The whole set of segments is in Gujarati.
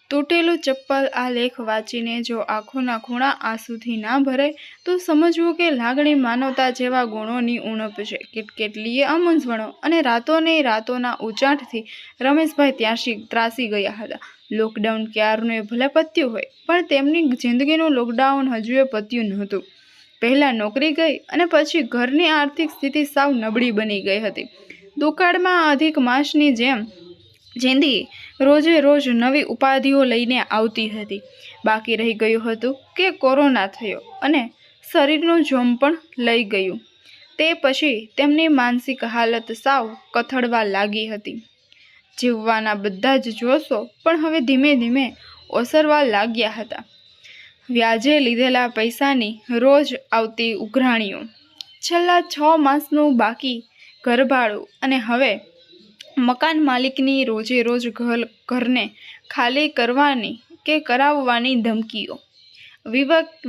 તૂટેલું ચપ્પલ આ લેખ વાંચીને જો આંખોના ખૂણા આંસુથી ના ભરાય તો સમજવું કે લાગણી માનવતા જેવા ગુણોની ઉણપ છે. કેટલીય અમૂંઝવણો અને રાતોના ઉચાંટથી રમેશભાઈ ત્રાસી ગયા હતા. લોકડાઉન ક્યારનું ભલે પત્યું હોય, પણ તેમની જિંદગીનું લોકડાઉન હજુએ પત્યું નહોતું. પહેલાં નોકરી ગઈ અને પછી ઘરની આર્થિક સ્થિતિ સાવ નબળી બની ગઈ હતી. દુકાળમાં અધિક માસની જેમ જિંદગી રોજે રોજ નવી ઉપાધિઓ લઈને આવતી હતી. બાકી રહી ગયું હતું કે કોરોના થયો અને શરીરનું જોમ પણ લઈ ગયું. તે પછી તેમની માનસિક હાલત સાવ કથળવા લાગી હતી. જીવવાના બધા જ જોશો પણ હવે ધીમે ધીમે ઓસરવા લાગ્યા હતા. વ્યાજે લીધેલા પૈસાની રોજ આવતી ઉઘરાણીઓ, છેલ્લા 6 માસનું બાકી ઘરભાડું અને હવે મકાન માલિકની રોજે રોજ ઘરને ખાલી કરવાની કે કરાવવાની ધમકીઓ,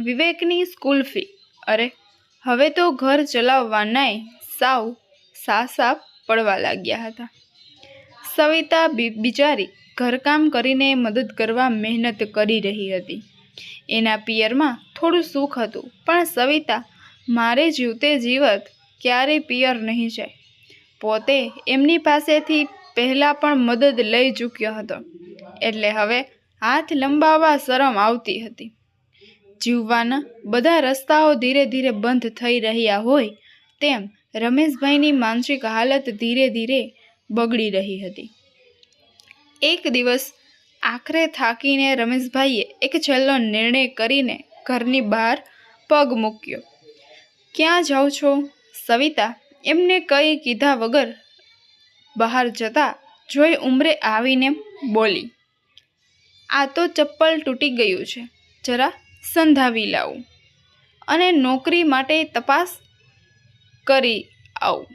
વિવેકની સ્કૂલ ફી. અરે હવે તો ઘર ચલાવવાનાય સાવ સાસા પડવા લાગ્યા હતા. સવિતા બિચારી ઘરકામ કરીને મદદ કરવા મહેનત કરી રહી હતી. એના પિયરમાં થોડું સુખ હતું, પણ સવિતા મારે જીવતે જીવત ક્યારેય પિયર નહીં જાય. પોતે એમની પાસેથી પહેલાં પણ મદદ લઈ ચૂક્યો હતો, એટલે હવે હાથ લંબાવવા શરમ આવતી હતી. જીવવાના બધા રસ્તાઓ ધીરે ધીરે બંધ થઈ રહ્યા હોય તેમ રમેશભાઈની માનસિક હાલત ધીરે ધીરે બગડી રહી હતી. એક દિવસ આખરે થાકીને રમેશભાઈએ એક છેલ્લો નિર્ણય કરીને ઘરની બહાર પગ મૂક્યો. ક્યાં જાઓ છો? સવિતા એમને કંઈ કીધા વગર બહાર જતા જોઈ ઉંમરે આવીને બોલી, આ તો ચપ્પલ તૂટી ગયું છે, જરા સંધાવી લાવું અને નોકરી માટે તપાસ કરી આવું.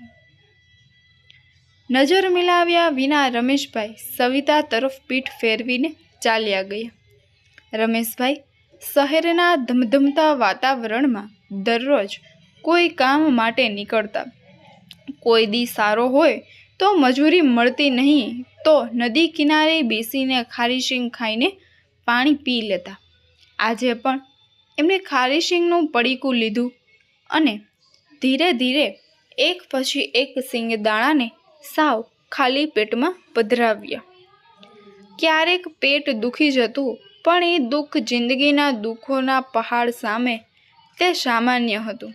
નજર મિલાવ્યા વિના રમેશભાઈ સવિતા તરફ પીઠ ફેરવીને ચાલ્યા ગયા. રમેશભાઈ શહેરના ધમધમતા વાતાવરણમાં દરરોજ કોઈ કામ માટે નીકળતા. કોઈ દી સારો હોય તો મજૂરી મળતી નહીં તો નદી કિનારે બેસીને ખારી શીંગ ખાઈને પાણી પી લેતા. આજે પણ એમણે ખારી શીંગનું પડીકું લીધું અને ધીરે ધીરે એક પછી એક શીંગદાણાને સાવ ખાલી પેટમાં પધરાવ્યા. ક્યારેક પેટ દુખી જતું, પણ એ દુઃખ જિંદગીના દુઃખોના પહાડ સામે તે સામાન્ય હતું.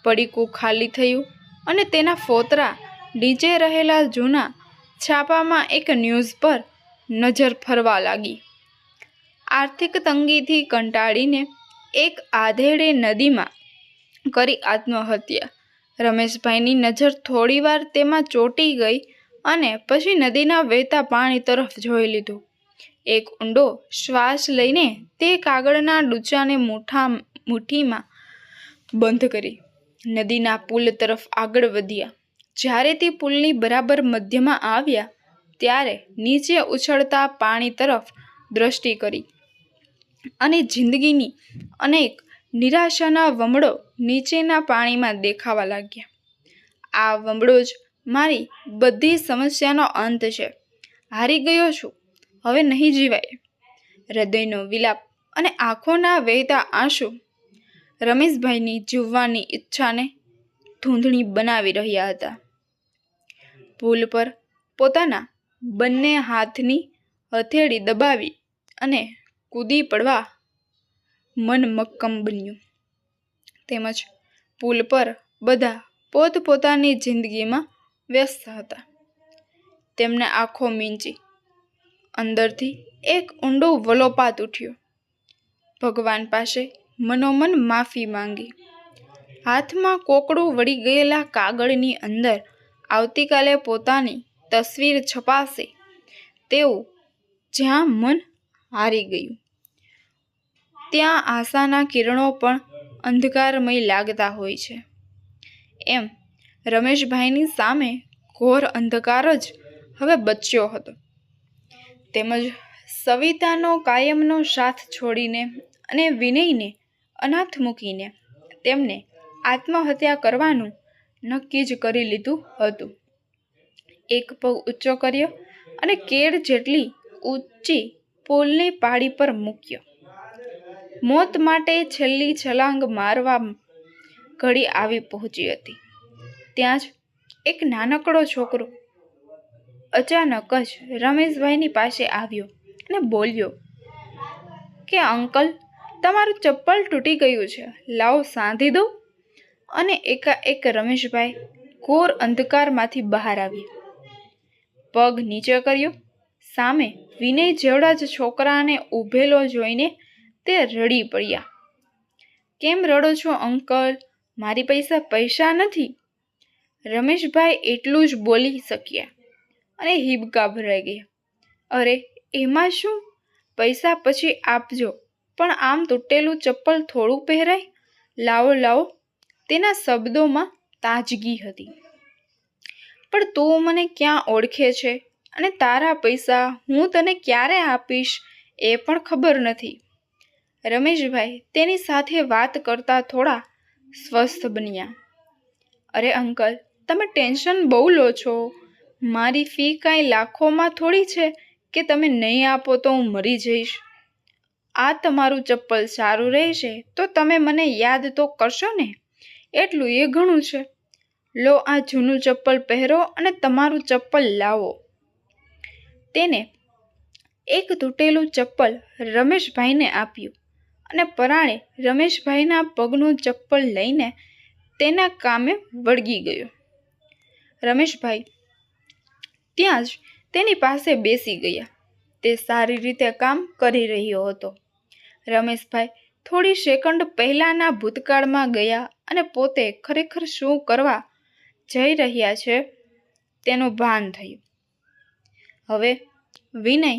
પડીકું ખાલી થયું અને તેના ફોતરા નીચે રહેલા જૂના છાપામાં એક ન્યૂઝ પર નજર ફરવા લાગી. આર્થિક તંગીથી કંટાળીને એક આધેડે નદીમાં કરી આત્મહત્યા. રમેશભાઈની નજર થોડીવાર તેમાં ચોંટી ગઈ અને પછી નદીના વહેતા પાણી તરફ જોઈ લીધું. એક ઊંડો શ્વાસ લઈને તે કાગળના ડૂચાને મુઠ્ઠીમાં બંધ કરી નદીના પુલ તરફ આગળ વધ્યા. જ્યારે તે પુલની બરાબર મધ્યમાં આવ્યા ત્યારે નીચે ઉછળતા પાણી તરફ દ્રષ્ટિ કરી અને જિંદગીની અનેક નિરાશાના વમળો નીચેના પાણીમાં દેખાવા લાગ્યા. આ વમળો જ મારી બધી સમસ્યાનો અંત છે. હારી ગયો છું, હવે નહીં જીવાય. હૃદયનો વિલાપ અને આંખોના વહેતા આંસુ રમેશભાઈની જીવવાની ઈચ્છાને ધૂંધળી બનાવી રહ્યા હતા. પુલ પર પોતાના બંને હાથની હથેળી દબાવી અને કૂદી પડવા મન મક્કમ બન્યું. તેમજ પુલ પર બધા પોતપોતાની જિંદગીમાં વ્યસ્ત હતા. તેમને આંખો મીંચી અંદરથી એક ઊંડો વલોપાત ઉઠ્યો. ભગવાન પાસે મનોમન માફી માંગી. હાથમાં કોકડું વળી ગયેલા કાગળની અંદર આવતીકાલે પોતાની તસવીર છપાશે તેવું જ્યાં મન હારી ગયું ત્યાં આશાના કિરણો પણ અંધકારમય લાગતા હોય છે. એમ રમેશભાઈની સામે ઘોર અંધકાર જ હવે બચ્યો હતો. તેમજ સવિતાનો કાયમનો સાથ છોડીને અને વિનયને અનાથ મૂકીને તેમને આત્મહત્યા કરવાનું નક્કી જ કરી લીધું હતું. એક પગ ઊંચો કર્યો અને કેળ જેટલી ઊંચી પુલની પાળી પર મૂક્યો. મોત માટે છેલ્લી છલાંગ મારવા ઘડી આવી પહોંચી હતી. ત્યાં જ એક નાનકડો છોકરો અચાનક જ રમેશભાઈની પાસે આવ્યો અને બોલ્યો કે અંકલ, તમારું ચપ્પલ તૂટી ગયું છે, લાવો સાંધી દઉં. અને એકાએક રમેશભાઈ ઘોર અંધકારમાંથી બહાર આવ્યા. પગ નીચે કર્યો. સામે વિનય જેવડા જ છોકરાને ઊભેલો જોઈને તે રડી પડ્યા. કેમ રડો છો અંકલ? મારી પાસે પૈસા નથી. રમેશભાઈ એટલું જ બોલી શક્યા અને હિબકા ભરાઈ ગયા. અરે એમાં શું, પૈસા પછી આપજો, પણ આમ તૂટેલું ચપ્પલ થોડું પહેરાય. લાવો લાવો. તેના શબ્દોમાં તાજગી હતી. પણ તું મને ક્યાં ઓળખે છે અને તારા પૈસા હું તને ક્યારે આપીશ એ પણ ખબર નથી. રમેશભાઈ તેની સાથે વાત કરતા થોડા સ્વસ્થ બન્યા. અરે અંકલ, તમે ટેન્શન બહુ લો છો. મારી ફી કાંઈ લાખોમાં થોડી છે કે તમે નહીં આપો તો હું મરી જઈશ. આ તમારું ચપ્પલ સારું રહેશે તો તમે મને યાદ તો કરશો ને, એટલું એ ઘણું છે. લો, આ જૂનું ચપ્પલ પહેરો અને તમારું ચપ્પલ લાવો. તેને એક તૂટેલું ચપ્પલ રમેશભાઈને આપ્યું અને પરાણે રમેશભાઈના પગનું ચપ્પલ લઈને તેના કામે વળગી ગયો. રમેશભાઈ ત્યાં જ તેની પાસે બેસી ગયા. તે સારી રીતે કામ કરી રહ્યો હતો. રમેશભાઈ થોડી સેકન્ડ પહેલાંના ભૂતકાળમાં ગયા અને પોતે ખરેખર શું કરવા જઈ રહ્યા છે તેનું ભાન થયું. હવે વિનય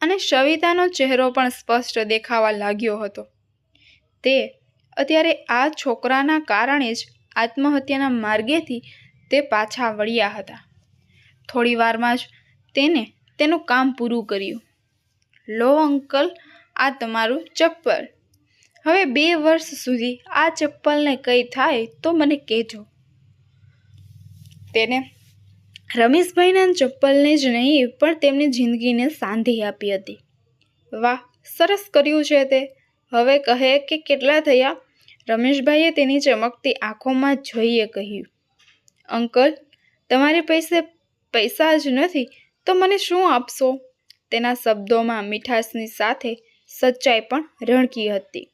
અને સવિતાનો ચહેરો પણ સ્પષ્ટ દેખાવા લાગ્યો હતો. તે અત્યારે આ છોકરાના કારણે જ આત્મહત્યાના માર્ગેથી તે પાછા વળ્યા હતા. થોડી વારમાં જ તેને તેનું કામ પૂરું કર્યું. લો અંકલ, આ તમારું ચપ્પલ. હવે 2 વર્ષ સુધી આ ચપ્પલને કંઈ થાય તો મને કહેજો. તેને રમેશભાઈના ચપ્પલને જ નહીં પણ તેમની જિંદગીને સાંધી આપી હતી. વાહ, સરસ કર્યું છે તે. હવે કહે કે કેટલા થયા? રમેશભાઈએ તેની ચમકતી આંખોમાં જોઈએ કહ્યું. અંકલ, તમારી પાસે પૈસા જ નથી તો મને શું આપશો? તેના શબ્દોમાં મીઠાશની સાથે સચ્ચાઈ પણ રણકી હતી.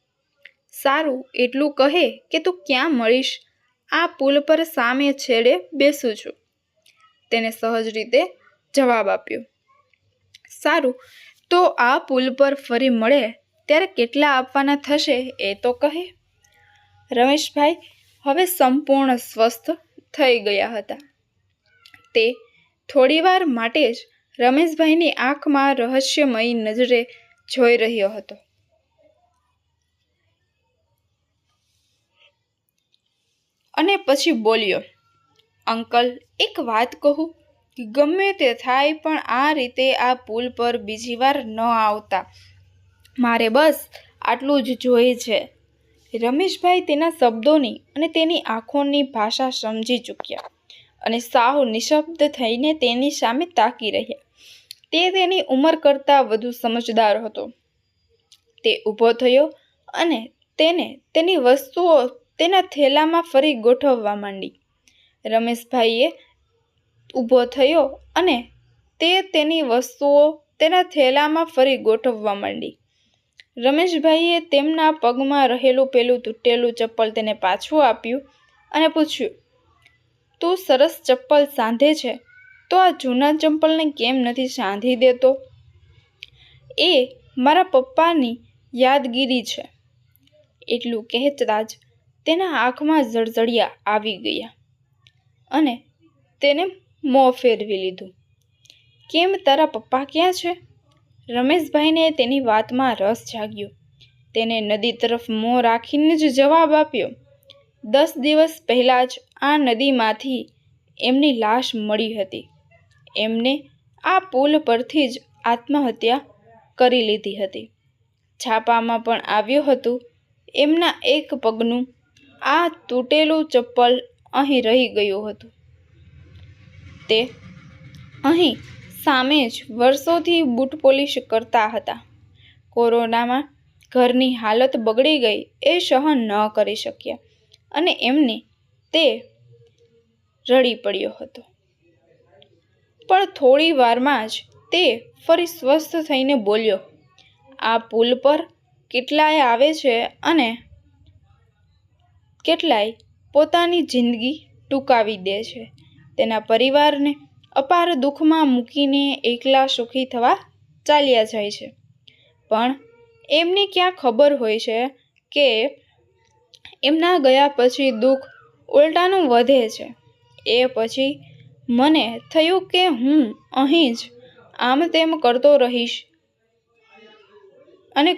સારું, એટલું કહે કે તું ક્યાં મળીશ? આ પુલ પર સામે છેડે બેસું છું. તેને સહજ રીતે જવાબ આપ્યો. સારું, તો આ પુલ પર ફરી મળે ત્યારે કેટલા આપવાના થશે એ તો કહે. રમેશભાઈ હવે સંપૂર્ણ સ્વસ્થ થઈ ગયા હતા. તે થોડીવાર માટે જ રમેશભાઈની આંખમાં રહસ્યમયી નજરે જોઈ રહ્યો હતો. અને પછી બોલ્યો, અંકલ, એક વાત કહું? ગમે તે થાય પણ આ રીતે આ પુલ પર બીજી વાર ન આવતા. મારે બસ આટલું જ જોઈએ છે. રમેશભાઈ તેના શબ્દોની અને તેની આંખોની ભાષા સમજી ચૂક્યા અને સાવ નિશબ્દ થઈને તેની સામે તાકી રહ્યા. તે તેની ઉંમર કરતાં વધુ સમજદાર હતો. તે ઊભો થયો અને તેને તેની વસ્તુઓ તેના થેલામાં ફરી ગોઠવવા માંડી. રમેશભાઈએ ઊભો થયો અને તે તેની વસ્તુઓ તેના થેલામાં ફરી ગોઠવવા માંડી. રમેશભાઈએ તેમના પગમાં રહેલું પેલું તૂટેલું ચપ્પલ તેને પાછું આપ્યું અને પૂછ્યું, તું સરસ ચપ્પલ સાંધે છે તો આ જૂના ચપ્પલને કેમ નથી સાંધી દેતો? એ મારા પપ્પાની યાદગીરી છે. એટલું કહેતા જ તેના આંખમાં જળજળિયા આવી ગયા અને તેને મોં ફેરવી લીધું. કેમ, તારા પપ્પા ક્યાં છે? રમેશભાઈને તેની વાતમાં રસ જાગ્યો. તેને નદી તરફ મોં રાખીને જ જવાબ આપ્યો. 10 દિવસ પહેલાં જ આ નદીમાંથી એમની લાશ મળી હતી. એમને આ પુલ પરથી જ આત્મહત્યા કરી લીધી હતી. છાપામાં પણ આવ્યું હતું એમના એક પગનું આ તૂટેલું ચપ્પલ અહીં રહી ગયું હતું. તે અહીં સામે જ વર્ષોથી બૂટ પોલિશ કરતા હતા. કોરોનામાં ઘરની હાલત બગડી ગઈ એ સહન ન કરી શક્યા અને એમને તે રડી પડ્યો હતો. પણ થોડી વારમાં જ તે ફરી સ્વસ્થ થઈને બોલ્યો, આ પુલ પર કેટલાય આવે છે અને કેટલાય પોતાની જિંદગી ટૂંકાવી દે છે. તેના પરિવારને અપાર દુઃખમાં મૂકીને એકલા સુખી થવા ચાલ્યા જાય છે. પણ એમને ક્યાં ખબર હોય છે કે એમના ગયા પછી દુઃખ ઉલટાનું વધે છે. એ પછી મને થયું કે હું અહીં જ આમ તેમ કરતો રહીશ અને